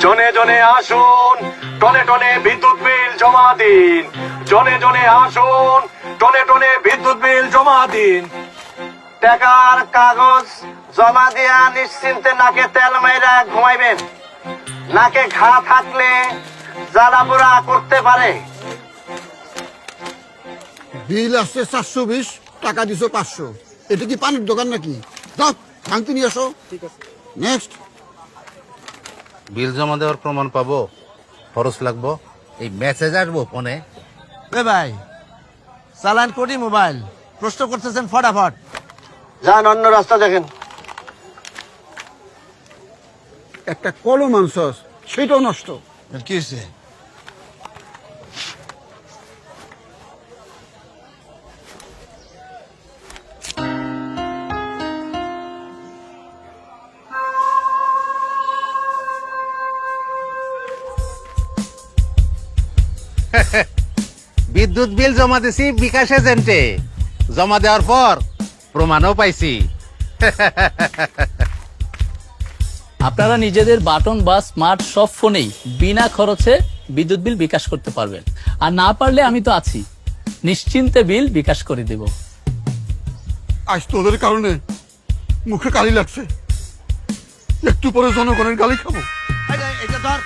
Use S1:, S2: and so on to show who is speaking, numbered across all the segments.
S1: জনে জনে আসুন, টনে টনে বিদ্যুৎ বিল জমা দিন। জনে জনে আসুন, টনে টনে বিদ্যুৎ বিল জমা দিন। টাকার কাগজ জমা দিয়া নিশ্চিন্তে নাকে তেল মাইরা ঘুমাইবেন। নাকে ঘা থাকলে জ্বালা পোড়া করতে পারে।
S2: বিল আসছে 420, টাকা দিছো 500। এটা কি পানির দোকান নাকি? যাও ভাঙতে নিয়ে আসো। নেক্সট।
S3: বিল জমা দেওয়ার প্রমাণ পাবো, খরচ লাগবো, এই মেসেজ আসবো ফোনে।
S4: এ ভাই, চালান কোটি মোবাইল, প্রশ্ন করতেছেন ফটাফট।
S1: যান অন্য রাস্তা দেখেন।
S2: একটা কলম আনছস, সেটাও নষ্ট।
S4: কি হয়েছে?
S3: বিদ্যুৎ বিল জমা দিছি বিকাশ এজেন্টে, জমা দেওয়ার পর প্রমাণও পাইছি।
S5: আপনারা নিজেদের বাটন বা স্মার্ট সব ফোনেই বিনা খরচে বিদ্যুৎ বিল বিকাশ করতে পারবেন। আর না পারলে আমি তো আছি, নিশ্চিন্তে বিল বিকাশ করে দেব।
S2: আজ তোদের কারণে মুখে কালি লাগছে, একটু পরে জনগণের গালি খাবো।
S4: এটা ধর।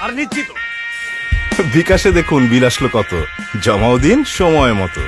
S1: আর নিশ্চিত
S6: বিকাশে দেখুন বিল আসলো কত, জমাও দিন সময় মতো।